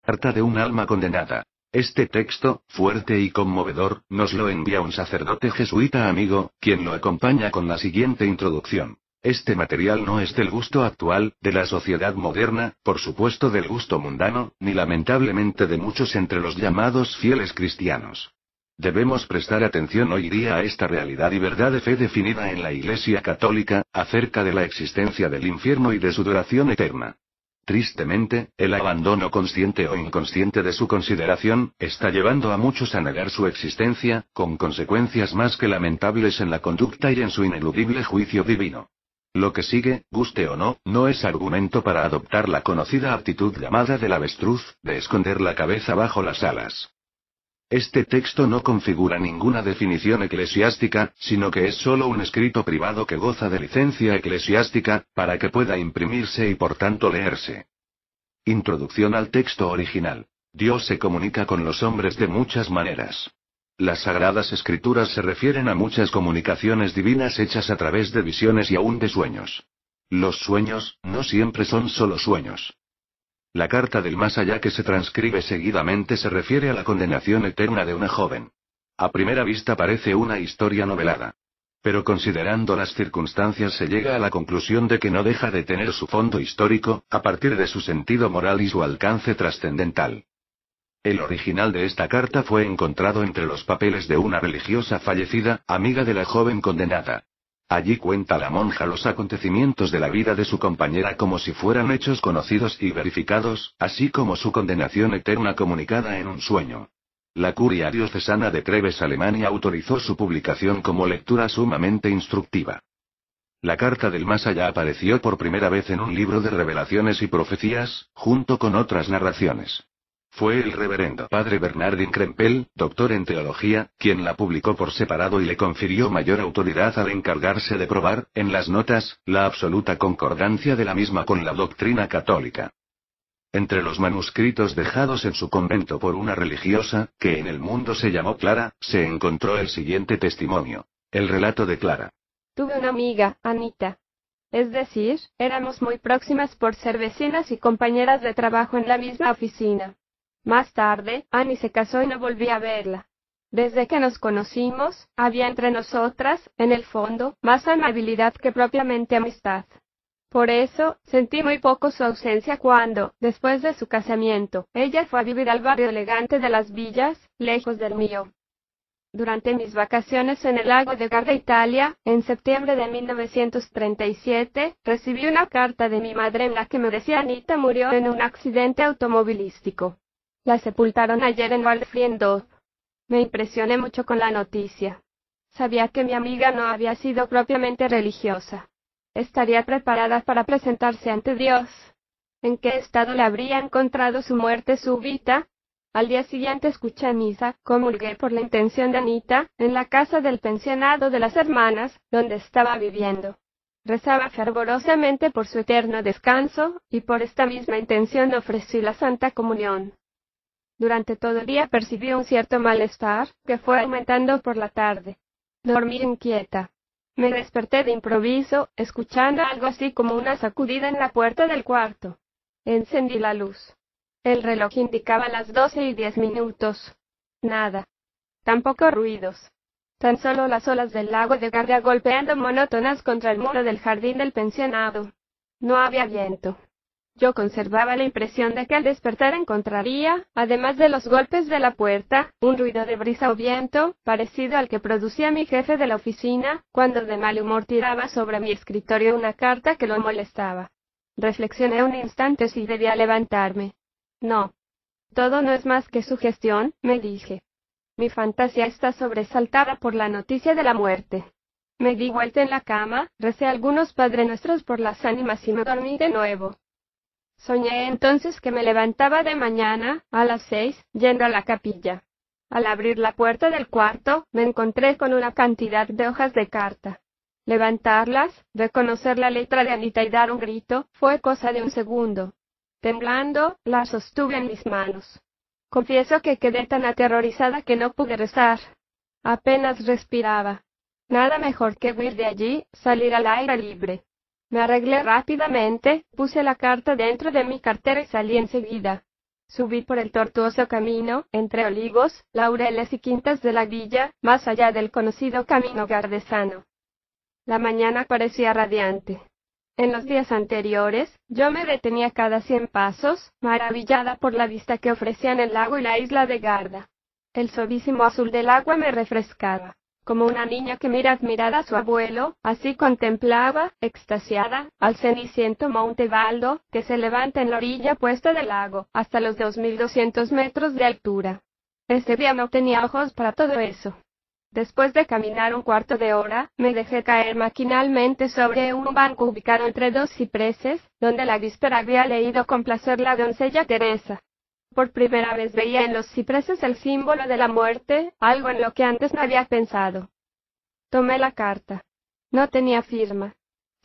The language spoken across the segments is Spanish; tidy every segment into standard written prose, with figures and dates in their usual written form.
Carta de un alma condenada. Este texto, fuerte y conmovedor, nos lo envía un sacerdote jesuita amigo, quien lo acompaña con la siguiente introducción. Este material no es del gusto actual, de la sociedad moderna, por supuesto del gusto mundano, ni lamentablemente de muchos entre los llamados fieles cristianos. Debemos prestar atención hoy día a esta realidad y verdad de fe definida en la Iglesia Católica, acerca de la existencia del infierno y de su duración eterna. Tristemente, el abandono consciente o inconsciente de su consideración, está llevando a muchos a negar su existencia, con consecuencias más que lamentables en la conducta y en su ineludible juicio divino. Lo que sigue, guste o no, no es argumento para adoptar la conocida actitud llamada del avestruz, de esconder la cabeza bajo las alas. Este texto no configura ninguna definición eclesiástica, sino que es solo un escrito privado que goza de licencia eclesiástica, para que pueda imprimirse y por tanto leerse. Introducción al texto original. Dios se comunica con los hombres de muchas maneras. Las Sagradas Escrituras se refieren a muchas comunicaciones divinas hechas a través de visiones y aún de sueños. Los sueños, no siempre son solo sueños. La carta del más allá que se transcribe seguidamente se refiere a la condenación eterna de una joven. A primera vista parece una historia novelada. Pero considerando las circunstancias se llega a la conclusión de que no deja de tener su fondo histórico, a partir de su sentido moral y su alcance trascendental. El original de esta carta fue encontrado entre los papeles de una religiosa fallecida, amiga de la joven condenada. Allí cuenta la monja los acontecimientos de la vida de su compañera como si fueran hechos conocidos y verificados, así como su condenación eterna comunicada en un sueño. La curia diocesana de Treves, Alemania autorizó su publicación como lectura sumamente instructiva. La carta del más allá apareció por primera vez en un libro de revelaciones y profecías, junto con otras narraciones. Fue el reverendo padre Bernardin Krempel, doctor en teología, quien la publicó por separado y le confirió mayor autoridad al encargarse de probar, en las notas, la absoluta concordancia de la misma con la doctrina católica. Entre los manuscritos dejados en su convento por una religiosa, que en el mundo se llamó Clara, se encontró el siguiente testimonio. El relato de Clara. Tuve una amiga, Anita. Es decir, éramos muy próximas por ser vecinas y compañeras de trabajo en la misma oficina. Más tarde, Annie se casó y no volví a verla. Desde que nos conocimos, había entre nosotras, en el fondo, más amabilidad que propiamente amistad. Por eso, sentí muy poco su ausencia cuando, después de su casamiento, ella fue a vivir al barrio elegante de las villas, lejos del mío. Durante mis vacaciones en el lago de Garda, Italia, en septiembre de 1937, recibí una carta de mi madre en la que me decía Anita murió en un accidente automovilístico. La sepultaron ayer en Waldfriedhof. Me impresioné mucho con la noticia. Sabía que mi amiga no había sido propiamente religiosa. Estaría preparada para presentarse ante Dios. ¿En qué estado le habría encontrado su muerte súbita? Al día siguiente escuché misa, comulgué por la intención de Anita, en la casa del pensionado de las hermanas, donde estaba viviendo. Rezaba fervorosamente por su eterno descanso, y por esta misma intención ofrecí la Santa Comunión. Durante todo el día percibí un cierto malestar, que fue aumentando por la tarde. Dormí inquieta. Me desperté de improviso, escuchando algo así como una sacudida en la puerta del cuarto. Encendí la luz. El reloj indicaba las 12:10. Nada. Tampoco ruidos. Tan solo las olas del lago de Garda golpeando monótonas contra el muro del jardín del pensionado. No había viento. Yo conservaba la impresión de que al despertar encontraría, además de los golpes de la puerta, un ruido de brisa o viento, parecido al que producía mi jefe de la oficina, cuando de mal humor tiraba sobre mi escritorio una carta que lo molestaba. Reflexioné un instante si debía levantarme. No. Todo no es más que sugestión, me dije. Mi fantasía está sobresaltada por la noticia de la muerte. Me di vuelta en la cama, recé algunos Padre Nuestros por las ánimas y me dormí de nuevo. Soñé entonces que me levantaba de mañana, a las 6, yendo a la capilla. Al abrir la puerta del cuarto, me encontré con una cantidad de hojas de carta. Levantarlas, reconocer la letra de Anita y dar un grito, fue cosa de un segundo. Temblando, las sostuve en mis manos. Confieso que quedé tan aterrorizada que no pude rezar. Apenas respiraba. Nada mejor que huir de allí, salir al aire libre. Me arreglé rápidamente, puse la carta dentro de mi cartera y salí enseguida. Subí por el tortuoso camino, entre olivos, laureles y quintas de la villa, más allá del conocido camino gardesano. La mañana parecía radiante. En los días anteriores, yo me detenía cada 100 pasos, maravillada por la vista que ofrecían el lago y la isla de Garda. El suavísimo azul del agua me refrescaba. Como una niña que mira admirada a su abuelo, así contemplaba, extasiada, al ceniciento Monte Baldo, que se levanta en la orilla opuesta del lago, hasta los 2200 metros de altura. Ese día no tenía ojos para todo eso. Después de caminar un cuarto de hora, me dejé caer maquinalmente sobre un banco ubicado entre dos cipreses, donde la víspera había leído con placer la doncella Teresa. Por primera vez veía en los cipreses el símbolo de la muerte, algo en lo que antes no había pensado. Tomé la carta. No tenía firma.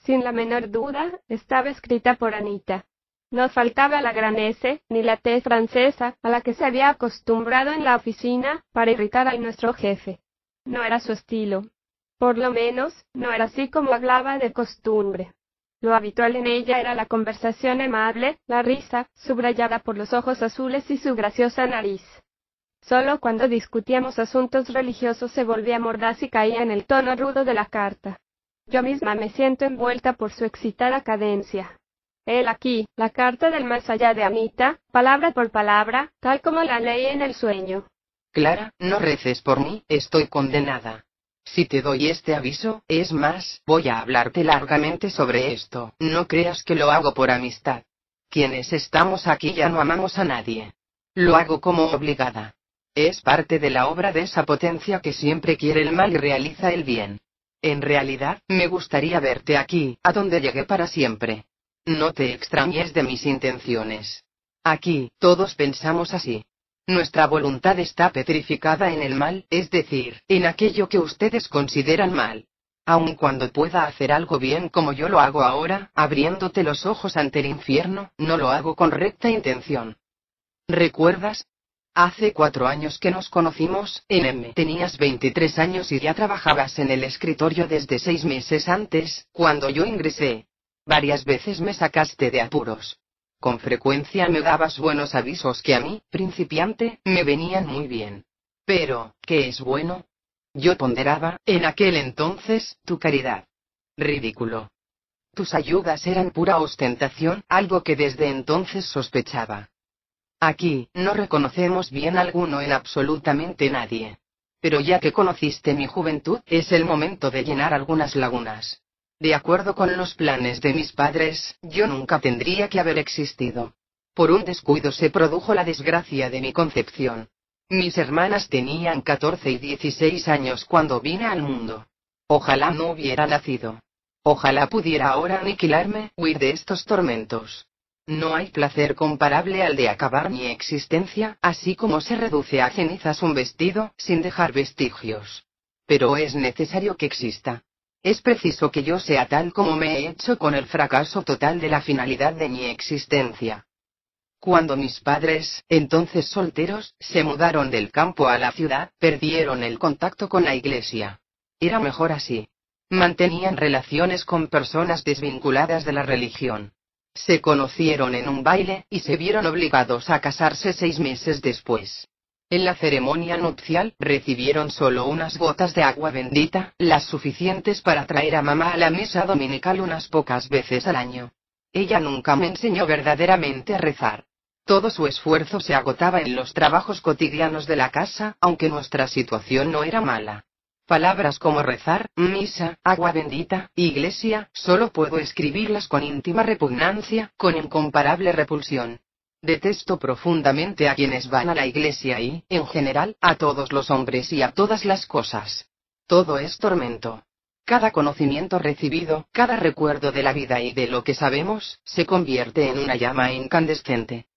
Sin la menor duda, estaba escrita por Anita. No faltaba la gran S, ni la T francesa, a la que se había acostumbrado en la oficina, para irritar a nuestro jefe. No era su estilo. Por lo menos, no era así como hablaba de costumbre. Lo habitual en ella era la conversación amable, la risa, subrayada por los ojos azules y su graciosa nariz. Solo cuando discutíamos asuntos religiosos se volvía mordaz y caía en el tono rudo de la carta. Yo misma me siento envuelta por su excitada cadencia. Aquí, la carta del más allá de Anita, palabra por palabra, tal como la leí en el sueño. Clara, no reces por mí, estoy condenada. Si te doy este aviso, es más, voy a hablarte largamente sobre esto, no creas que lo hago por amistad. Quienes estamos aquí ya no amamos a nadie. Lo hago como obligada. Es parte de la obra de esa potencia que siempre quiere el mal y realiza el bien. En realidad, me gustaría verte aquí, a donde llegué para siempre. No te extrañes de mis intenciones. Aquí, todos pensamos así. Nuestra voluntad está petrificada en el mal, es decir, en aquello que ustedes consideran mal. Aun cuando pueda hacer algo bien como yo lo hago ahora, abriéndote los ojos ante el infierno, no lo hago con recta intención. ¿Recuerdas? Hace 4 años que nos conocimos, tenías 23 años y ya trabajabas en el escritorio desde 6 meses antes, cuando yo ingresé. Varias veces me sacaste de apuros. Con frecuencia me dabas buenos avisos que a mí, principiante, me venían muy bien. Pero, ¿qué es bueno? Yo ponderaba, en aquel entonces, tu caridad. Ridículo. Tus ayudas eran pura ostentación, algo que desde entonces sospechaba. Aquí, no reconocemos bien alguno en absolutamente nadie. Pero ya que conociste mi juventud, es el momento de llenar algunas lagunas. De acuerdo con los planes de mis padres, yo nunca tendría que haber existido. Por un descuido se produjo la desgracia de mi concepción. Mis hermanas tenían 14 y 16 años cuando vine al mundo. Ojalá no hubiera nacido. Ojalá pudiera ahora aniquilarme, huir de estos tormentos. No hay placer comparable al de acabar mi existencia, así como se reduce a cenizas un vestido, sin dejar vestigios. Pero es necesario que exista. Es preciso que yo sea tal como me he hecho con el fracaso total de la finalidad de mi existencia. Cuando mis padres, entonces solteros, se mudaron del campo a la ciudad, perdieron el contacto con la iglesia. Era mejor así. Mantenían relaciones con personas desvinculadas de la religión. Se conocieron en un baile, y se vieron obligados a casarse 6 meses después. En la ceremonia nupcial, recibieron solo unas gotas de agua bendita, las suficientes para traer a mamá a la misa dominical unas pocas veces al año. Ella nunca me enseñó verdaderamente a rezar. Todo su esfuerzo se agotaba en los trabajos cotidianos de la casa, aunque nuestra situación no era mala. Palabras como rezar, misa, agua bendita, iglesia, solo puedo escribirlas con íntima repugnancia, con incomparable repulsión. Detesto profundamente a quienes van a la iglesia y, en general, a todos los hombres y a todas las cosas. Todo es tormento. Cada conocimiento recibido, cada recuerdo de la vida y de lo que sabemos, se convierte en una llama incandescente.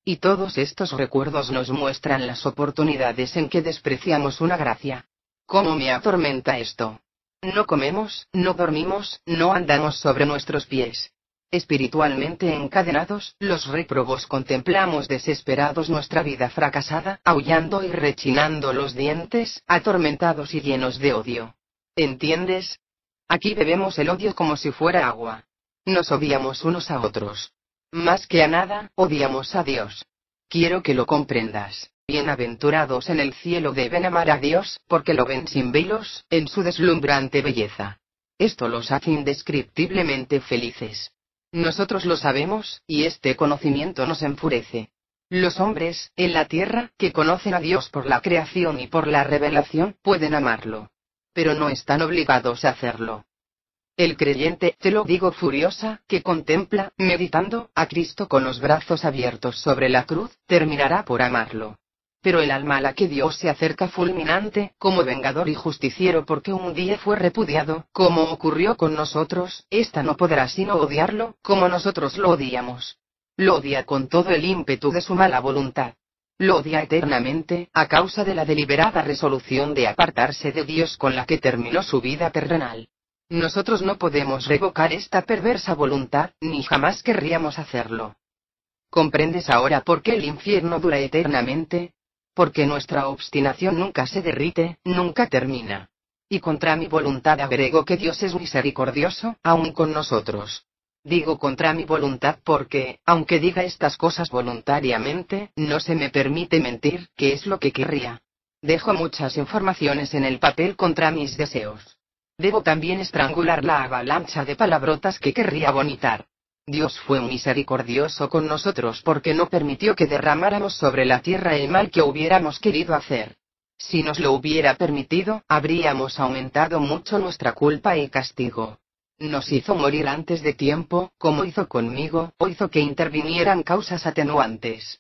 Y todos estos recuerdos nos muestran las oportunidades en que despreciamos una gracia. ¿Cómo me atormenta esto? No comemos, no dormimos, no andamos sobre nuestros pies. Espiritualmente encadenados, los réprobos contemplamos desesperados nuestra vida fracasada, aullando y rechinando los dientes, atormentados y llenos de odio. ¿Entiendes? Aquí bebemos el odio como si fuera agua. Nos odiamos unos a otros. Más que a nada, odiamos a Dios. Quiero que lo comprendas. Bienaventurados en el cielo deben amar a Dios, porque lo ven sin velos, en su deslumbrante belleza. Esto los hace indescriptiblemente felices. Nosotros lo sabemos, y este conocimiento nos enfurece. Los hombres, en la tierra, que conocen a Dios por la creación y por la revelación, pueden amarlo. Pero no están obligados a hacerlo. El creyente, te lo digo furiosa, que contempla, meditando, a Cristo con los brazos abiertos sobre la cruz, terminará por amarlo. Pero el alma a la que Dios se acerca fulminante, como vengador y justiciero porque un día fue repudiado, como ocurrió con nosotros, ésta no podrá sino odiarlo, como nosotros lo odiamos. Lo odia con todo el ímpetu de su mala voluntad. Lo odia eternamente, a causa de la deliberada resolución de apartarse de Dios con la que terminó su vida terrenal. Nosotros no podemos revocar esta perversa voluntad, ni jamás querríamos hacerlo. ¿Comprendes ahora por qué el infierno dura eternamente? Porque nuestra obstinación nunca se derrite, nunca termina. Y contra mi voluntad agrego que Dios es misericordioso, aún con nosotros. Digo contra mi voluntad porque, aunque diga estas cosas voluntariamente, no se me permite mentir, que es lo que querría. Dejo muchas informaciones en el papel contra mis deseos. Debo también estrangular la avalancha de palabrotas que querría vomitar. Dios fue misericordioso con nosotros porque no permitió que derramáramos sobre la tierra el mal que hubiéramos querido hacer. Si nos lo hubiera permitido, habríamos aumentado mucho nuestra culpa y castigo. Nos hizo morir antes de tiempo, como hizo conmigo, o hizo que intervinieran causas atenuantes.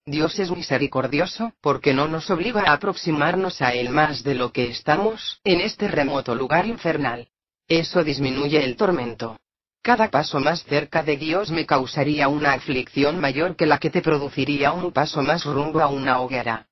Dios es misericordioso, porque no nos obliga a aproximarnos a Él más de lo que estamos, en este remoto lugar infernal. Eso disminuye el tormento. Cada paso más cerca de Dios me causaría una aflicción mayor que la que te produciría un paso más rumbo a una hoguera.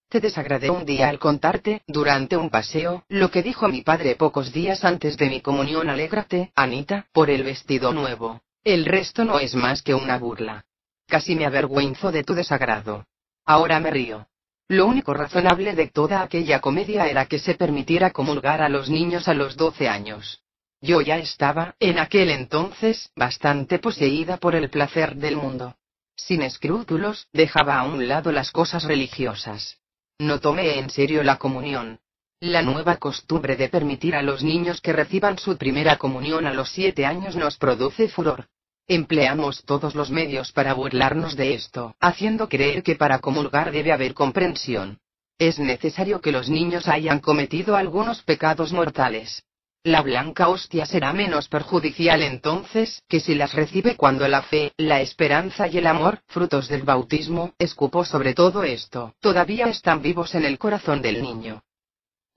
Te desagradé un día al contarte, durante un paseo, lo que dijo mi padre pocos días antes de mi comunión. Alégrate, Anita, por el vestido nuevo. El resto no es más que una burla. Casi me avergüenzo de tu desagrado. Ahora me río. Lo único razonable de toda aquella comedia era que se permitiera comulgar a los niños a los 12 años. Yo ya estaba, en aquel entonces, bastante poseída por el placer del mundo. Sin escrúpulos, dejaba a un lado las cosas religiosas. No tomé en serio la comunión. La nueva costumbre de permitir a los niños que reciban su primera comunión a los 7 años nos produce furor. Empleamos todos los medios para burlarnos de esto, haciendo creer que para comulgar debe haber comprensión. Es necesario que los niños hayan cometido algunos pecados mortales. La blanca hostia será menos perjudicial entonces, que si las recibe cuando la fe, la esperanza y el amor, frutos del bautismo, escupo sobre todo esto, todavía están vivos en el corazón del niño.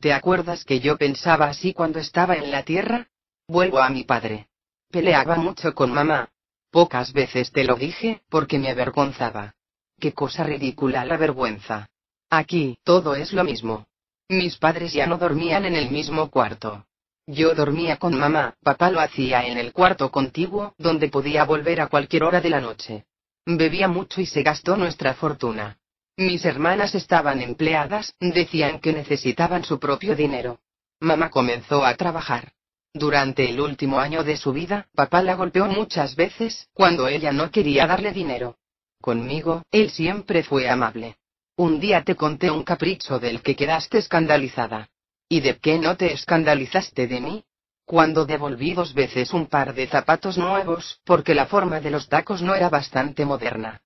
¿Te acuerdas que yo pensaba así cuando estaba en la tierra? Vuelvo a mi padre. Peleaba mucho con mamá. Pocas veces te lo dije, porque me avergonzaba. Qué cosa ridícula la vergüenza. Aquí, todo es lo mismo. Mis padres ya no dormían en el mismo cuarto. Yo dormía con mamá, papá lo hacía en el cuarto contiguo, donde podía volver a cualquier hora de la noche. Bebía mucho y se gastó nuestra fortuna. Mis hermanas estaban empleadas, decían que necesitaban su propio dinero. Mamá comenzó a trabajar. Durante el último año de su vida, papá la golpeó muchas veces, cuando ella no quería darle dinero. Conmigo, él siempre fue amable. Un día te conté un capricho del que quedaste escandalizada. ¿Y de qué no te escandalizaste de mí? Cuando devolví 2 veces un par de zapatos nuevos, porque la forma de los tacos no era bastante moderna.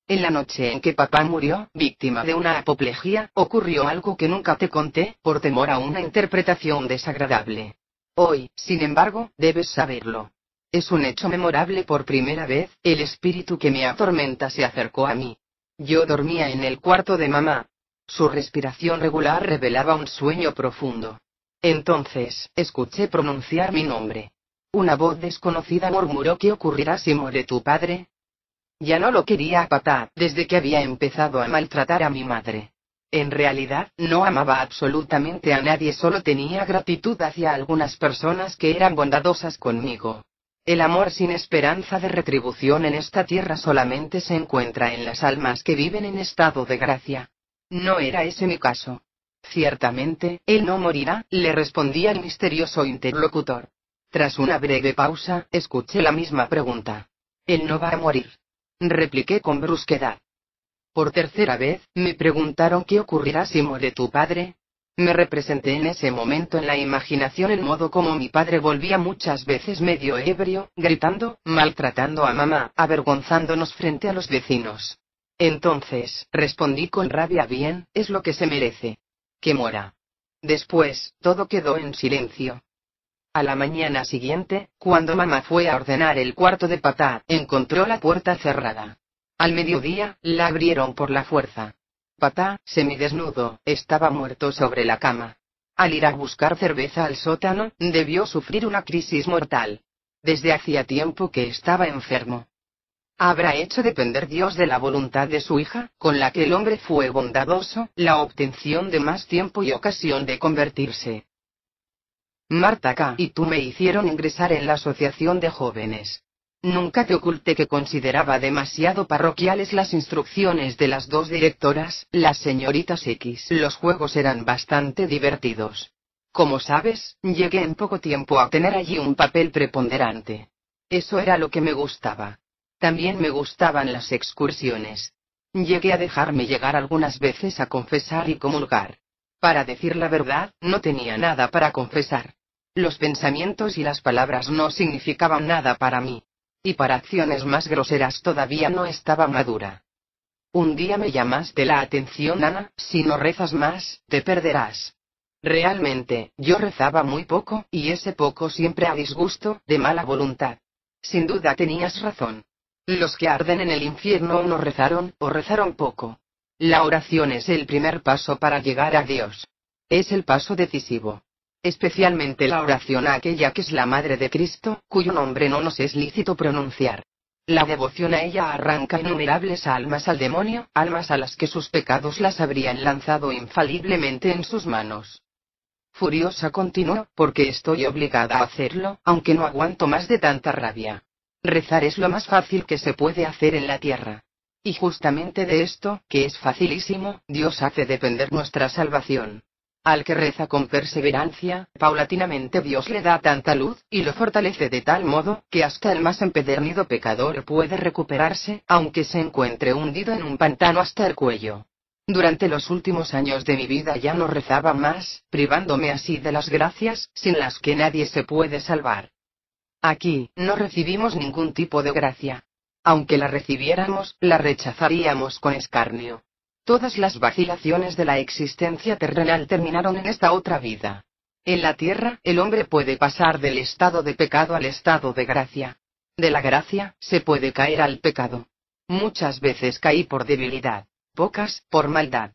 En la noche en que papá murió, víctima de una apoplejía, ocurrió algo que nunca te conté, por temor a una interpretación desagradable. Hoy, sin embargo, debes saberlo. Es un hecho memorable. Por primera vez, el espíritu que me atormenta se acercó a mí. Yo dormía en el cuarto de mamá. Su respiración regular revelaba un sueño profundo. Entonces, escuché pronunciar mi nombre. Una voz desconocida murmuró: ¿qué ocurrirá si muere tu padre? Ya no lo quería a papá, desde que había empezado a maltratar a mi madre. En realidad, no amaba absolutamente a nadie, solo tenía gratitud hacia algunas personas que eran bondadosas conmigo. El amor sin esperanza de retribución en esta tierra solamente se encuentra en las almas que viven en estado de gracia. No era ese mi caso. Ciertamente, él no morirá, le respondía el misterioso interlocutor. Tras una breve pausa, escuché la misma pregunta. Él no va a morir. Repliqué con brusquedad. Por tercera vez, me preguntaron qué ocurrirá si muere tu padre. Me representé en ese momento en la imaginación el modo como mi padre volvía muchas veces medio ebrio, gritando, maltratando a mamá, avergonzándonos frente a los vecinos. Entonces, respondí con rabia: bien, es lo que se merece. Que muera. Después, todo quedó en silencio. A la mañana siguiente, cuando mamá fue a ordenar el cuarto de Patá, encontró la puerta cerrada. Al mediodía, la abrieron por la fuerza. Patá, semidesnudo, estaba muerto sobre la cama. Al ir a buscar cerveza al sótano, debió sufrir una crisis mortal. Desde hacía tiempo que estaba enfermo. ¿Habrá hecho depender Dios de la voluntad de su hija, con la que el hombre fue bondadoso, la obtención de más tiempo y ocasión de convertirse? Marta K. y tú me hicieron ingresar en la asociación de jóvenes. Nunca te oculté que consideraba demasiado parroquiales las instrucciones de las dos directoras, las señoritas X. Los juegos eran bastante divertidos. Como sabes, llegué en poco tiempo a tener allí un papel preponderante. Eso era lo que me gustaba. También me gustaban las excursiones. Llegué a dejarme llegar algunas veces a confesar y comulgar. Para decir la verdad, no tenía nada para confesar. Los pensamientos y las palabras no significaban nada para mí. Y para acciones más groseras todavía no estaba madura. Un día me llamaste la atención: Ana, si no rezas más, te perderás. Realmente, yo rezaba muy poco, y ese poco siempre a disgusto, de mala voluntad. Sin duda tenías razón. Los que arden en el infierno no rezaron, o rezaron poco. La oración es el primer paso para llegar a Dios. Es el paso decisivo. Especialmente la oración a aquella que es la Madre de Cristo, cuyo nombre no nos es lícito pronunciar. La devoción a ella arranca innumerables almas al demonio, almas a las que sus pecados las habrían lanzado infaliblemente en sus manos. Furiosa continuó, porque estoy obligada a hacerlo, aunque no aguanto más de tanta rabia. Rezar es lo más fácil que se puede hacer en la tierra. Y justamente de esto, que es facilísimo, Dios hace depender nuestra salvación. Al que reza con perseverancia, paulatinamente Dios le da tanta luz, y lo fortalece de tal modo, que hasta el más empedernido pecador puede recuperarse, aunque se encuentre hundido en un pantano hasta el cuello. Durante los últimos años de mi vida ya no rezaba más, privándome así de las gracias, sin las que nadie se puede salvar. Aquí, no recibimos ningún tipo de gracia. Aunque la recibiéramos, la rechazaríamos con escarnio. Todas las vacilaciones de la existencia terrenal terminaron en esta otra vida. En la tierra, el hombre puede pasar del estado de pecado al estado de gracia. De la gracia, se puede caer al pecado. Muchas veces caí por debilidad, pocas, por maldad.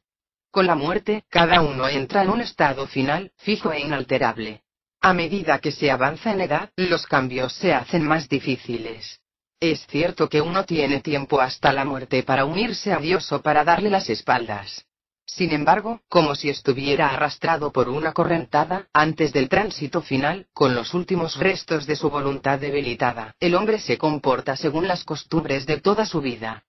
Con la muerte, cada uno entra en un estado final, fijo e inalterable. A medida que se avanza en edad, los cambios se hacen más difíciles. Es cierto que uno tiene tiempo hasta la muerte para unirse a Dios o para darle las espaldas. Sin embargo, como si estuviera arrastrado por una correntada, antes del tránsito final, con los últimos restos de su voluntad debilitada, el hombre se comporta según las costumbres de toda su vida.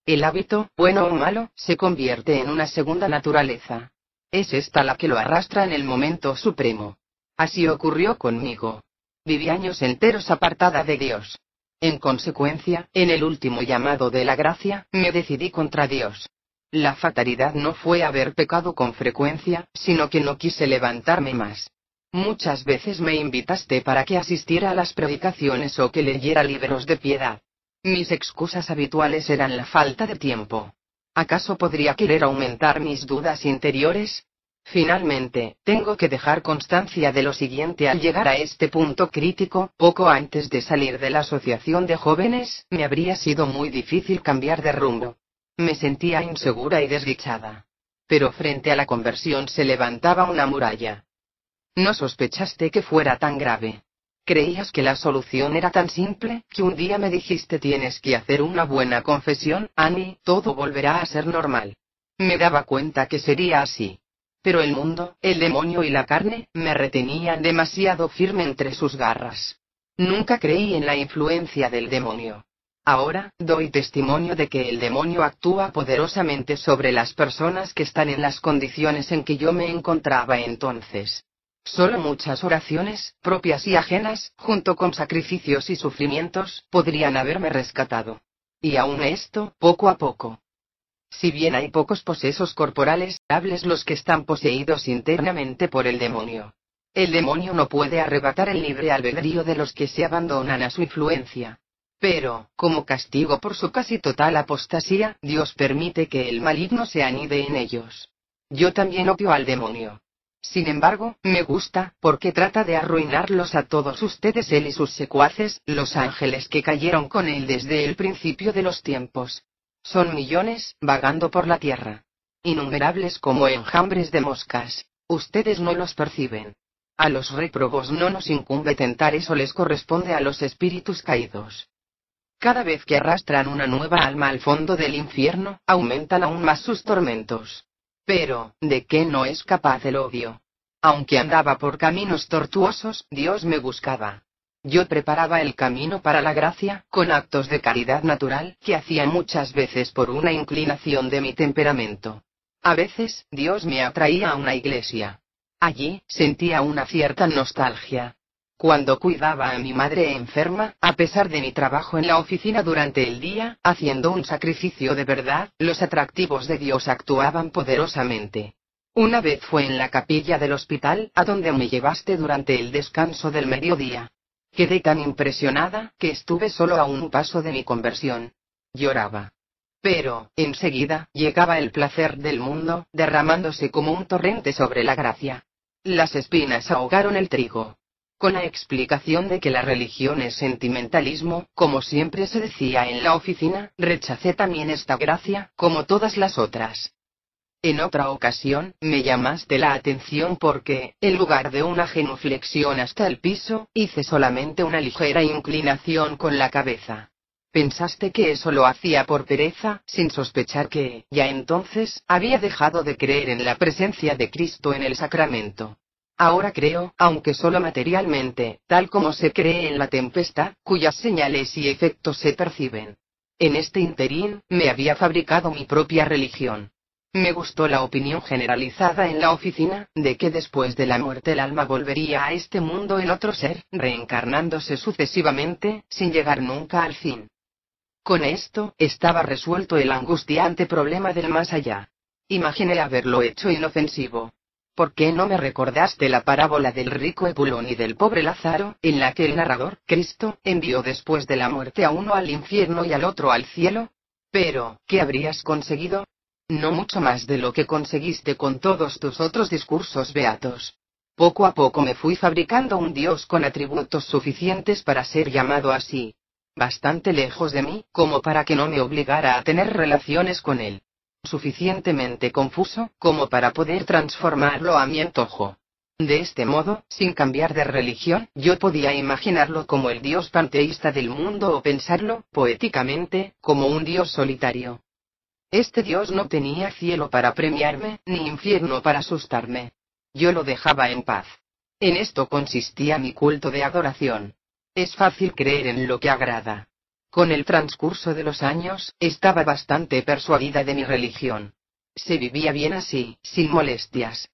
El hábito, bueno o malo, se convierte en una segunda naturaleza. Es esta la que lo arrastra en el momento supremo. Así ocurrió conmigo. Viví años enteros apartada de Dios. En consecuencia, en el último llamado de la gracia, me decidí contra Dios. La fatalidad no fue haber pecado con frecuencia, sino que no quise levantarme más. Muchas veces me invitaste para que asistiera a las predicaciones o que leyera libros de piedad. Mis excusas habituales eran la falta de tiempo. ¿Acaso podría querer aumentar mis dudas interiores? Finalmente, tengo que dejar constancia de lo siguiente: al llegar a este punto crítico, poco antes de salir de la asociación de jóvenes, me habría sido muy difícil cambiar de rumbo. Me sentía insegura y desdichada. Pero frente a la conversión se levantaba una muralla. No sospechaste que fuera tan grave. Creías que la solución era tan simple, que un día me dijiste: tienes que hacer una buena confesión, Annie, todo volverá a ser normal. Me daba cuenta que sería así. Pero el mundo, el demonio y la carne, me retenían demasiado firme entre sus garras. Nunca creí en la influencia del demonio. Ahora, doy testimonio de que el demonio actúa poderosamente sobre las personas que están en las condiciones en que yo me encontraba entonces. Solo muchas oraciones, propias y ajenas, junto con sacrificios y sufrimientos, podrían haberme rescatado. Y aún esto, poco a poco. Si bien hay pocos posesos corporales, hables los que están poseídos internamente por el demonio. El demonio no puede arrebatar el libre albedrío de los que se abandonan a su influencia. Pero, como castigo por su casi total apostasía, Dios permite que el maligno se anide en ellos. Yo también odio al demonio. Sin embargo, me gusta, porque trata de arruinarlos a todos ustedes él y sus secuaces, los ángeles que cayeron con él desde el principio de los tiempos. Son millones, vagando por la tierra. Innumerables como enjambres de moscas. Ustedes no los perciben. A los réprobos no nos incumbe tentar, eso les corresponde a los espíritus caídos. Cada vez que arrastran una nueva alma al fondo del infierno, aumentan aún más sus tormentos. Pero, ¿de qué no es capaz el odio? Aunque andaba por caminos tortuosos, Dios me buscaba. Yo preparaba el camino para la gracia, con actos de caridad natural, que hacía muchas veces por una inclinación de mi temperamento. A veces, Dios me atraía a una iglesia. Allí, sentía una cierta nostalgia. Cuando cuidaba a mi madre enferma, a pesar de mi trabajo en la oficina durante el día, haciendo un sacrificio de verdad, los atractivos de Dios actuaban poderosamente. Una vez fue en la capilla del hospital, a donde me llevaste durante el descanso del mediodía. Quedé tan impresionada, que estuve solo a un paso de mi conversión. Lloraba. Pero, enseguida, llegaba el placer del mundo, derramándose como un torrente sobre la gracia. Las espinas ahogaron el trigo. Con la explicación de que la religión es sentimentalismo, como siempre se decía en la oficina, rechacé también esta gracia, como todas las otras. En otra ocasión, me llamaste la atención porque, en lugar de una genuflexión hasta el piso, hice solamente una ligera inclinación con la cabeza. Pensaste que eso lo hacía por pereza, sin sospechar que, ya entonces, había dejado de creer en la presencia de Cristo en el sacramento. Ahora creo, aunque solo materialmente, tal como se cree en la tempestad, cuyas señales y efectos se perciben. En este interín, me había fabricado mi propia religión. Me gustó la opinión generalizada en la oficina, de que después de la muerte el alma volvería a este mundo en otro ser, reencarnándose sucesivamente, sin llegar nunca al fin. Con esto, estaba resuelto el angustiante problema del más allá. Imaginé haberlo hecho inofensivo. ¿Por qué no me recordaste la parábola del rico Epulón y del pobre Lázaro, en la que el narrador, Cristo, envió después de la muerte a uno al infierno y al otro al cielo? Pero, ¿qué habrías conseguido? No mucho más de lo que conseguiste con todos tus otros discursos beatos. Poco a poco me fui fabricando un Dios con atributos suficientes para ser llamado así. Bastante lejos de mí, como para que no me obligara a tener relaciones con él. Suficientemente confuso, como para poder transformarlo a mi antojo. De este modo, sin cambiar de religión, yo podía imaginarlo como el Dios panteísta del mundo o pensarlo, poéticamente, como un Dios solitario. Este Dios no tenía cielo para premiarme, ni infierno para asustarme. Yo lo dejaba en paz. En esto consistía mi culto de adoración. Es fácil creer en lo que agrada. Con el transcurso de los años, estaba bastante persuadida de mi religión. Se vivía bien así, sin molestias.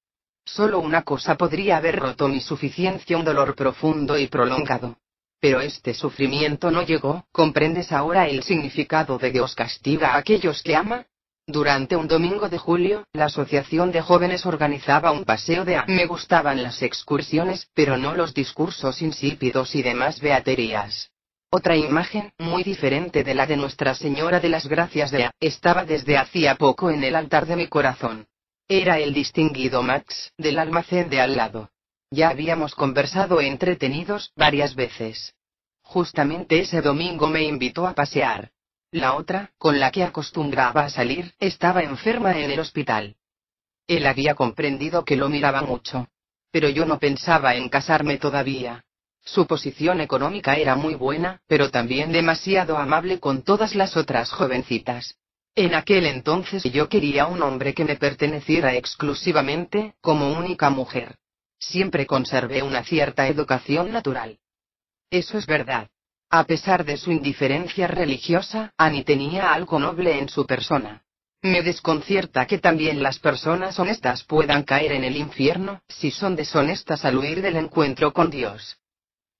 Solo una cosa podría haber roto mi suficiencia, un dolor profundo y prolongado. Pero este sufrimiento no llegó. ¿Comprendes ahora el significado de Dios castiga a aquellos que ama? Durante un domingo de julio, la asociación de jóvenes organizaba un paseo de Me gustaban las excursiones, pero no los discursos insípidos y demás beaterías. Otra imagen, muy diferente de la de Nuestra Señora de las Gracias de A, estaba desde hacía poco en el altar de mi corazón. Era el distinguido Max, del almacén de al lado. Ya habíamos conversado entretenidos varias veces. Justamente ese domingo me invitó a pasear. La otra, con la que acostumbraba a salir, estaba enferma en el hospital. Él había comprendido que lo miraba mucho. Pero yo no pensaba en casarme todavía. Su posición económica era muy buena, pero también demasiado amable con todas las otras jovencitas. En aquel entonces yo quería un hombre que me perteneciera exclusivamente, como única mujer. Siempre conservé una cierta educación natural. Eso es verdad. A pesar de su indiferencia religiosa, Annie tenía algo noble en su persona. Me desconcierta que también las personas honestas puedan caer en el infierno, si son deshonestas al huir del encuentro con Dios.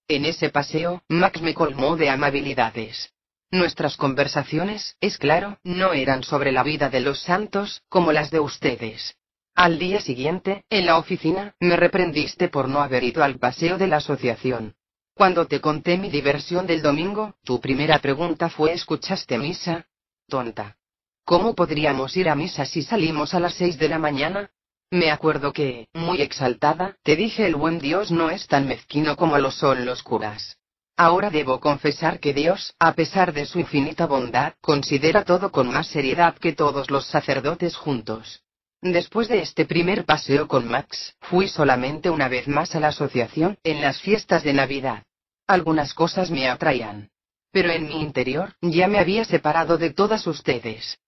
En ese paseo, Max me colmó de amabilidades. Nuestras conversaciones, es claro, no eran sobre la vida de los santos, como las de ustedes. Al día siguiente, en la oficina, me reprendiste por no haber ido al paseo de la asociación. Cuando te conté mi diversión del domingo, tu primera pregunta fue ¿escuchaste misa? Tonta. ¿Cómo podríamos ir a misa si salimos a las 6 de la mañana? Me acuerdo que, muy exaltada, te dije el buen Dios no es tan mezquino como lo son los curas. Ahora debo confesar que Dios, a pesar de su infinita bondad, considera todo con más seriedad que todos los sacerdotes juntos. Después de este primer paseo con Max, fui solamente una vez más a la asociación, en las fiestas de Navidad. Algunas cosas me atraían. Pero en mi interior, ya me había separado de todas ustedes.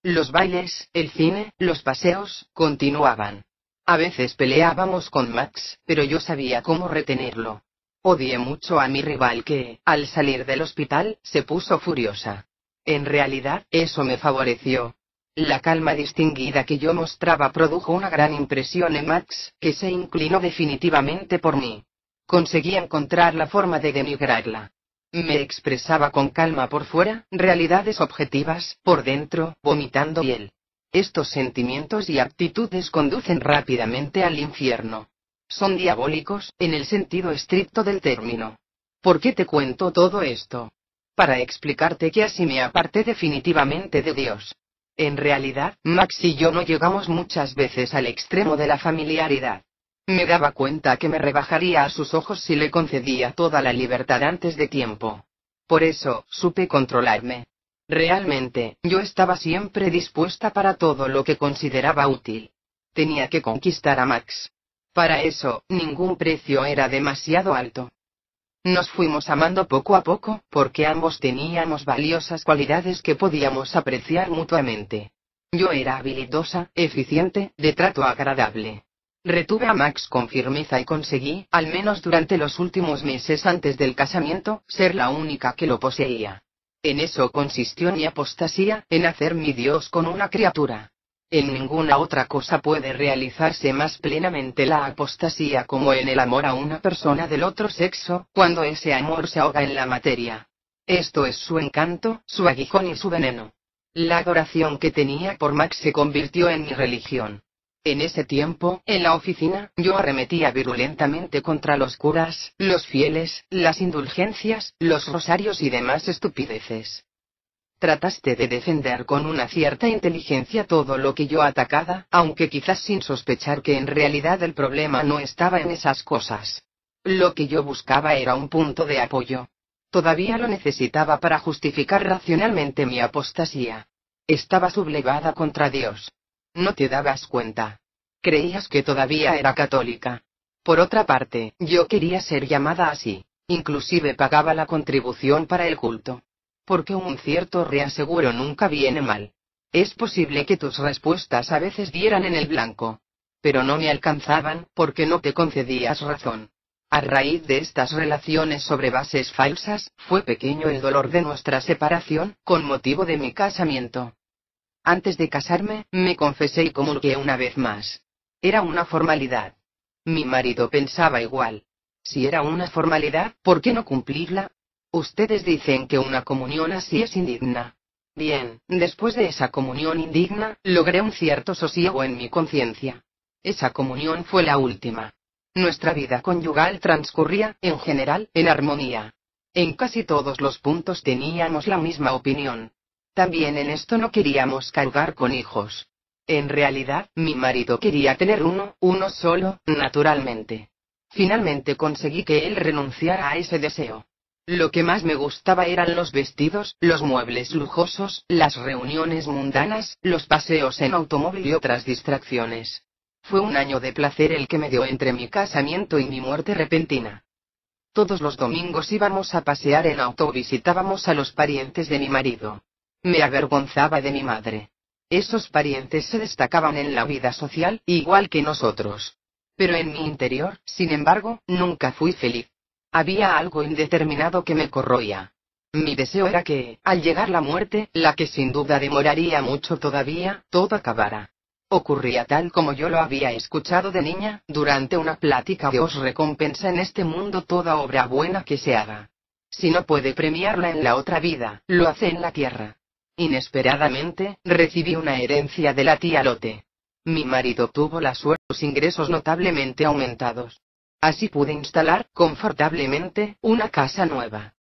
Los bailes, el cine, los paseos, continuaban. A veces peleábamos con Max, pero yo sabía cómo retenerlo. Odié mucho a mi rival que, al salir del hospital, se puso furiosa. En realidad, eso me favoreció. La calma distinguida que yo mostraba produjo una gran impresión en Max, que se inclinó definitivamente por mí. Conseguí encontrar la forma de denigrarla. Me expresaba con calma por fuera, realidades objetivas, por dentro, vomitando hiel. Estos sentimientos y actitudes conducen rápidamente al infierno. Son diabólicos, en el sentido estricto del término. ¿Por qué te cuento todo esto? Para explicarte que así me aparté definitivamente de Dios. En realidad, Max y yo no llegamos muchas veces al extremo de la familiaridad. Me daba cuenta que me rebajaría a sus ojos si le concedía toda la libertad antes de tiempo. Por eso, supe controlarme. Realmente, yo estaba siempre dispuesta para todo lo que consideraba útil. Tenía que conquistar a Max. Para eso, ningún precio era demasiado alto. Nos fuimos amando poco a poco, porque ambos teníamos valiosas cualidades que podíamos apreciar mutuamente. Yo era habilidosa, eficiente, de trato agradable. Retuve a Max con firmeza y conseguí, al menos durante los últimos meses antes del casamiento, ser la única que lo poseía. En eso consistió mi apostasía, en hacer mi Dios con una criatura. En ninguna otra cosa puede realizarse más plenamente la apostasía como en el amor a una persona del otro sexo, cuando ese amor se ahoga en la materia. Esto es su encanto, su aguijón y su veneno. La adoración que tenía por Max se convirtió en mi religión. En ese tiempo, en la oficina, yo arremetía virulentamente contra los curas, los fieles, las indulgencias, los rosarios y demás estupideces. Trataste de defender con una cierta inteligencia todo lo que yo atacaba, aunque quizás sin sospechar que en realidad el problema no estaba en esas cosas. Lo que yo buscaba era un punto de apoyo. Todavía lo necesitaba para justificar racionalmente mi apostasía. Estaba sublevada contra Dios. No te dabas cuenta. Creías que todavía era católica. Por otra parte, yo quería ser llamada así. Inclusive pagaba la contribución para el culto. Porque un cierto reaseguro nunca viene mal. Es posible que tus respuestas a veces dieran en el blanco. Pero no me alcanzaban, porque no te concedías razón. A raíz de estas relaciones sobre bases falsas, fue pequeño el dolor de nuestra separación, con motivo de mi casamiento. Antes de casarme, me confesé y comulgué una vez más. Era una formalidad. Mi marido pensaba igual. Si era una formalidad, ¿por qué no cumplirla? Ustedes dicen que una comunión así es indigna. Bien, después de esa comunión indigna, logré un cierto sosiego en mi conciencia. Esa comunión fue la última. Nuestra vida conyugal transcurría, en general, en armonía. En casi todos los puntos teníamos la misma opinión. También en esto no queríamos cargar con hijos. En realidad, mi marido quería tener uno solo, naturalmente. Finalmente conseguí que él renunciara a ese deseo. Lo que más me gustaba eran los vestidos, los muebles lujosos, las reuniones mundanas, los paseos en automóvil y otras distracciones. Fue un año de placer el que me dio entre mi casamiento y mi muerte repentina. Todos los domingos íbamos a pasear en auto o visitábamos a los parientes de mi marido. Me avergonzaba de mi madre. Esos parientes se destacaban en la vida social, igual que nosotros. Pero en mi interior, sin embargo, nunca fui feliz. Había algo indeterminado que me corroía. Mi deseo era que, al llegar la muerte, la que sin duda demoraría mucho todavía, todo acabara. Ocurría tal como yo lo había escuchado de niña, durante una plática: Dios recompensa en este mundo toda obra buena que se haga. Si no puede premiarla en la otra vida, lo hace en la tierra. Inesperadamente, recibí una herencia de la tía Lotte. Mi marido tuvo la suerte de sus ingresos notablemente aumentados. Así pude instalar, confortablemente, una casa nueva.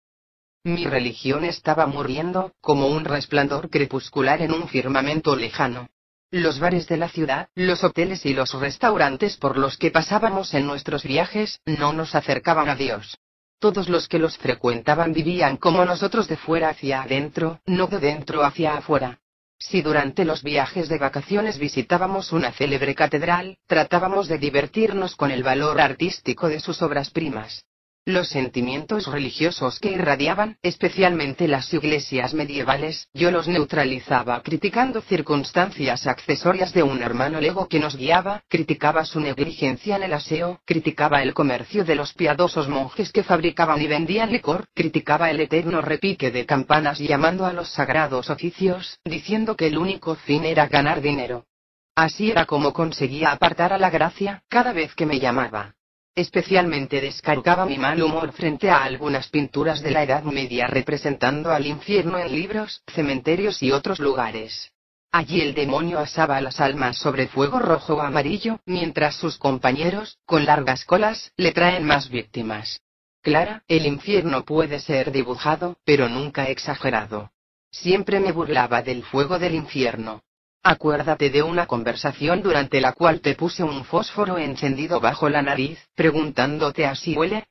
Mi religión estaba muriendo, como un resplandor crepuscular en un firmamento lejano. Los bares de la ciudad, los hoteles y los restaurantes por los que pasábamos en nuestros viajes, no nos acercaban a Dios. Todos los que los frecuentaban vivían como nosotros de fuera hacia adentro, no de dentro hacia afuera. Si durante los viajes de vacaciones visitábamos una célebre catedral, tratábamos de divertirnos con el valor artístico de sus obras primas. Los sentimientos religiosos que irradiaban, especialmente las iglesias medievales, yo los neutralizaba criticando circunstancias accesorias de un hermano lego que nos guiaba, criticaba su negligencia en el aseo, criticaba el comercio de los piadosos monjes que fabricaban y vendían licor, criticaba el eterno repique de campanas llamando a los sagrados oficios, diciendo que el único fin era ganar dinero. Así era como conseguía apartar a la gracia, cada vez que me llamaba. Especialmente descargaba mi mal humor frente a algunas pinturas de la Edad Media representando al infierno en libros, cementerios y otros lugares. Allí el demonio asaba a las almas sobre fuego rojo o amarillo, mientras sus compañeros, con largas colas, le traen más víctimas. Clara, el infierno puede ser dibujado, pero nunca exagerado. Siempre me burlaba del fuego del infierno. Acuérdate de una conversación durante la cual te puse un fósforo encendido bajo la nariz, preguntándote ¿así huele?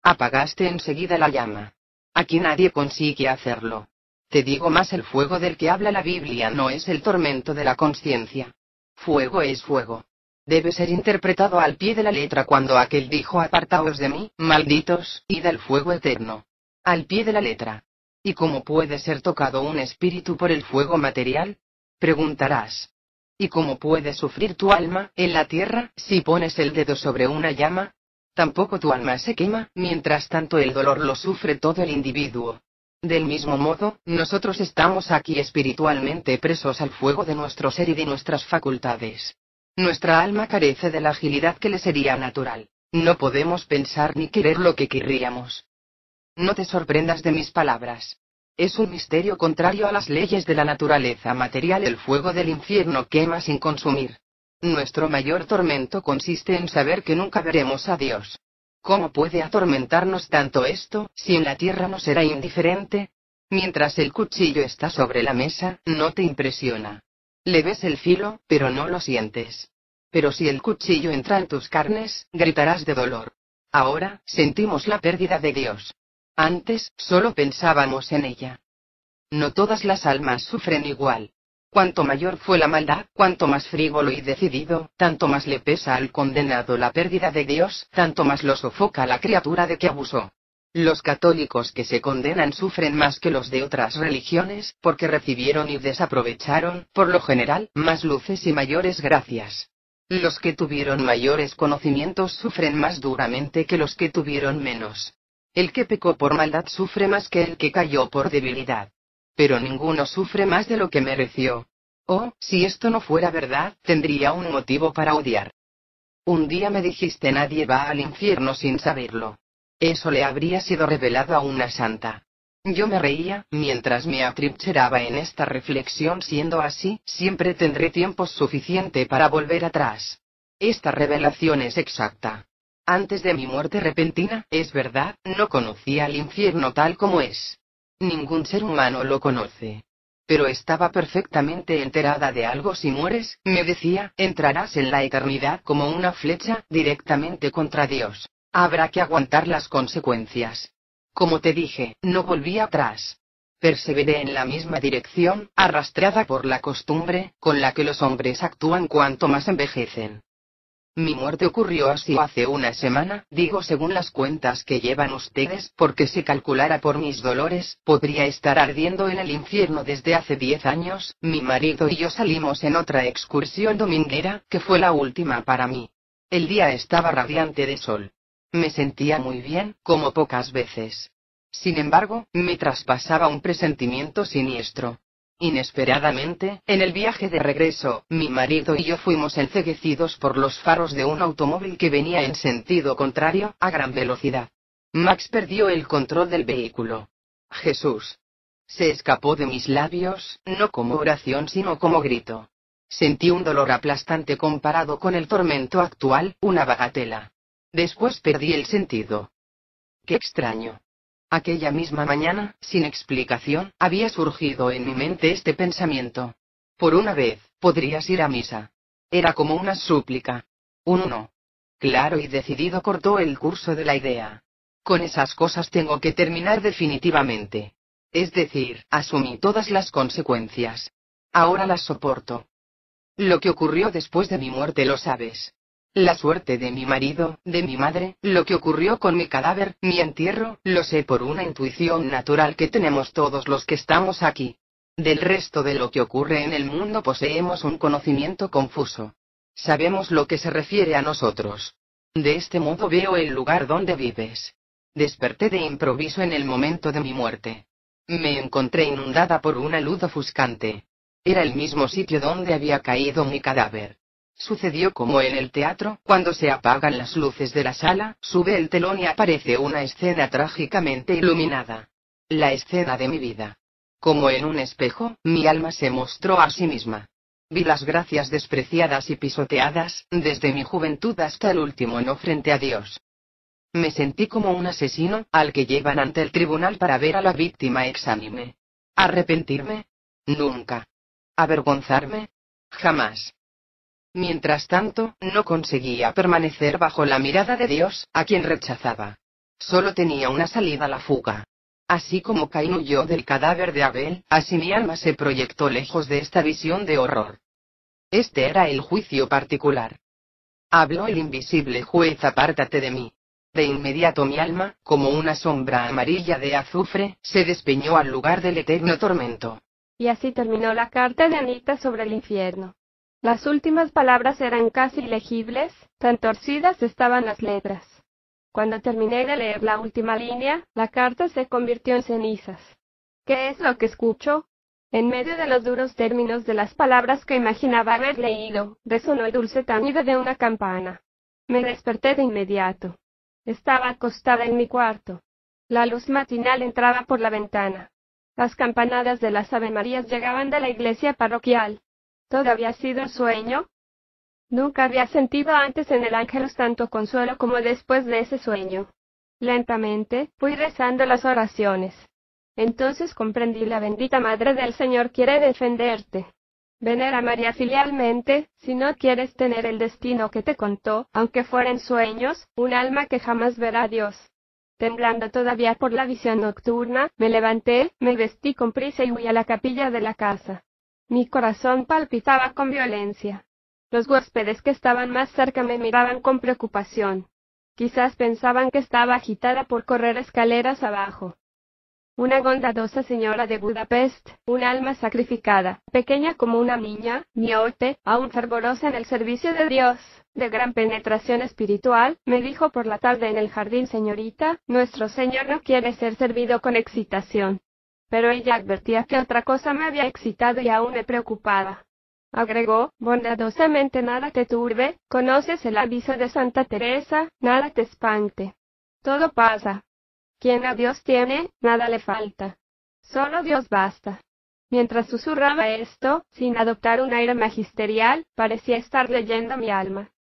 Apagaste enseguida la llama. Aquí nadie consigue hacerlo. Te digo más, el fuego del que habla la Biblia no es el tormento de la conciencia. Fuego es fuego. Debe ser interpretado al pie de la letra cuando aquel dijo apartaos de mí, malditos, id al fuego eterno. Al pie de la letra. ¿Y cómo puede ser tocado un espíritu por el fuego material? Preguntarás. ¿Y cómo puede sufrir tu alma, en la tierra, si pones el dedo sobre una llama? Tampoco tu alma se quema, mientras tanto el dolor lo sufre todo el individuo. Del mismo modo, nosotros estamos aquí espiritualmente presos al fuego de nuestro ser y de nuestras facultades. Nuestra alma carece de la agilidad que le sería natural. No podemos pensar ni querer lo que querríamos. No te sorprendas de mis palabras. Es un misterio contrario a las leyes de la naturaleza material. El fuego del infierno quema sin consumir. Nuestro mayor tormento consiste en saber que nunca veremos a Dios. ¿Cómo puede atormentarnos tanto esto, si en la tierra nos será indiferente? Mientras el cuchillo está sobre la mesa, no te impresiona. Le ves el filo, pero no lo sientes. Pero si el cuchillo entra en tus carnes, gritarás de dolor. Ahora, sentimos la pérdida de Dios. Antes, solo pensábamos en ella. No todas las almas sufren igual. Cuanto mayor fue la maldad, cuanto más frívolo y decidido, tanto más le pesa al condenado la pérdida de Dios, tanto más lo sofoca la criatura de que abusó. Los católicos que se condenan sufren más que los de otras religiones, porque recibieron y desaprovecharon, por lo general, más luces y mayores gracias. Los que tuvieron mayores conocimientos sufren más duramente que los que tuvieron menos. El que pecó por maldad sufre más que el que cayó por debilidad. Pero ninguno sufre más de lo que mereció. Oh, si esto no fuera verdad, tendría un motivo para odiar. Un día me dijiste nadie va al infierno sin saberlo. Eso le habría sido revelado a una santa. Yo me reía, mientras me atrincheraba en esta reflexión. Siendo así, siempre tendré tiempo suficiente para volver atrás. Esta revelación es exacta. Antes de mi muerte repentina, es verdad, no conocía el infierno tal como es. Ningún ser humano lo conoce. Pero estaba perfectamente enterada de algo. Si mueres, me decía, entrarás en la eternidad como una flecha, directamente contra Dios. Habrá que aguantar las consecuencias. Como te dije, no volví atrás. Perseveré en la misma dirección, arrastrada por la costumbre, con la que los hombres actúan cuanto más envejecen. Mi muerte ocurrió así hace una semana, digo según las cuentas que llevan ustedes, porque si calculara por mis dolores, podría estar ardiendo en el infierno desde hace 10 años. Mi marido y yo salimos en otra excursión dominguera, que fue la última para mí. El día estaba radiante de sol. Me sentía muy bien, como pocas veces. Sin embargo, me traspasaba un presentimiento siniestro. Inesperadamente, en el viaje de regreso, mi marido y yo fuimos enceguecidos por los faros de un automóvil que venía en sentido contrario, a gran velocidad. Max perdió el control del vehículo. Jesús. Se escapó de mis labios, no como oración sino como grito. Sentí un dolor aplastante comparado con el tormento actual, una bagatela. Después perdí el sentido. Qué extraño. Aquella misma mañana, sin explicación, había surgido en mi mente este pensamiento. Por una vez, podrías ir a misa. Era como una súplica. Un no. Claro y decidido cortó el curso de la idea. Con esas cosas tengo que terminar definitivamente. Es decir, asumí todas las consecuencias. Ahora las soporto. Lo que ocurrió después de mi muerte lo sabes. La suerte de mi marido, de mi madre, lo que ocurrió con mi cadáver, mi entierro, lo sé por una intuición natural que tenemos todos los que estamos aquí. Del resto de lo que ocurre en el mundo poseemos un conocimiento confuso. Sabemos lo que se refiere a nosotros. De este modo veo el lugar donde vives. Desperté de improviso en el momento de mi muerte. Me encontré inundada por una luz ofuscante. Era el mismo sitio donde había caído mi cadáver. Sucedió como en el teatro, cuando se apagan las luces de la sala, sube el telón y aparece una escena trágicamente iluminada. La escena de mi vida. Como en un espejo, mi alma se mostró a sí misma. Vi las gracias despreciadas y pisoteadas, desde mi juventud hasta el último no frente a Dios. Me sentí como un asesino, al que llevan ante el tribunal para ver a la víctima exánime. ¿Arrepentirme? Nunca. ¿Avergonzarme? Jamás. Mientras tanto, no conseguía permanecer bajo la mirada de Dios, a quien rechazaba. Solo tenía una salida: la fuga. Así como Caín huyó del cadáver de Abel, así mi alma se proyectó lejos de esta visión de horror. Este era el juicio particular. Habló el invisible juez: apártate de mí. De inmediato mi alma, como una sombra amarilla de azufre, se despeñó al lugar del eterno tormento. Y así terminó la carta de Anita sobre el infierno. Las últimas palabras eran casi ilegibles, tan torcidas estaban las letras. Cuando terminé de leer la última línea, la carta se convirtió en cenizas. ¿Qué es lo que escucho? En medio de los duros términos de las palabras que imaginaba haber leído, resonó el dulce tañido de una campana. Me desperté de inmediato. Estaba acostada en mi cuarto. La luz matinal entraba por la ventana. Las campanadas de las avemarías llegaban de la iglesia parroquial. ¿Todo había sido sueño? Nunca había sentido antes en el Ángelus tanto consuelo como después de ese sueño. Lentamente, fui rezando las oraciones. Entonces comprendí: la bendita Madre del Señor quiere defenderte. Venera a María filialmente, si no quieres tener el destino que te contó, aunque fueran sueños, un alma que jamás verá a Dios. Temblando todavía por la visión nocturna, me levanté, me vestí con prisa y huí a la capilla de la casa. Mi corazón palpitaba con violencia. Los huéspedes que estaban más cerca me miraban con preocupación. Quizás pensaban que estaba agitada por correr escaleras abajo. Una bondadosa señora de Budapest, un alma sacrificada, pequeña como una niña, miope, aún fervorosa en el servicio de Dios, de gran penetración espiritual, me dijo por la tarde en el jardín: señorita, nuestro Señor no quiere ser servido con excitación. Pero ella advertía que otra cosa me había excitado y aún me preocupaba. Agregó, bondadosamente: nada te turbe, conoces el aviso de Santa Teresa, nada te espante. Todo pasa. Quien a Dios tiene, nada le falta. Solo Dios basta. Mientras susurraba esto, sin adoptar un aire magisterial, parecía estar leyendo mi alma.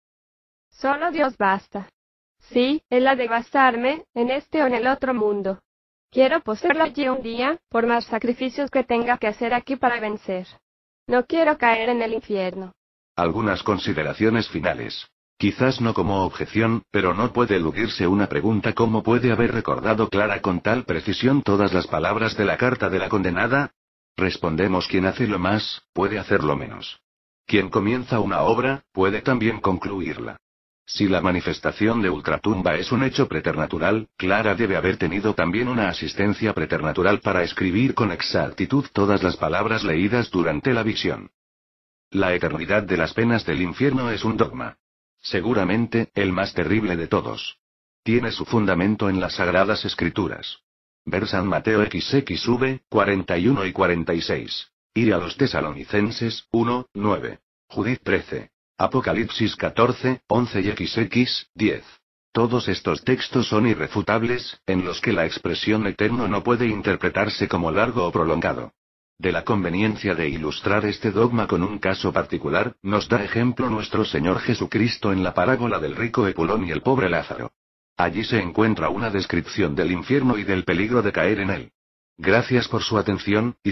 Solo Dios basta. Sí, Él ha de bastarme, en este o en el otro mundo. Quiero poseerlo allí un día, por más sacrificios que tenga que hacer aquí para vencer. No quiero caer en el infierno. Algunas consideraciones finales. Quizás no como objeción, pero no puede eludirse una pregunta: ¿cómo puede haber recordado Clara con tal precisión todas las palabras de la carta de la condenada? Respondemos: quien hace lo más, puede hacerlo menos. Quien comienza una obra, puede también concluirla. Si la manifestación de ultratumba es un hecho preternatural, Clara debe haber tenido también una asistencia preternatural para escribir con exactitud todas las palabras leídas durante la visión. La eternidad de las penas del infierno es un dogma. Seguramente, el más terrible de todos. Tiene su fundamento en las Sagradas Escrituras. Ver San Mateo XXV, 41 y 46. Ir a los Tesalonicenses, 1, 9. Judith 13. Apocalipsis 14, 11 y XX, 10. Todos estos textos son irrefutables, en los que la expresión eterno no puede interpretarse como largo o prolongado. De la conveniencia de ilustrar este dogma con un caso particular, nos da ejemplo nuestro Señor Jesucristo en la parábola del rico Epulón y el pobre Lázaro. Allí se encuentra una descripción del infierno y del peligro de caer en él. Gracias por su atención, y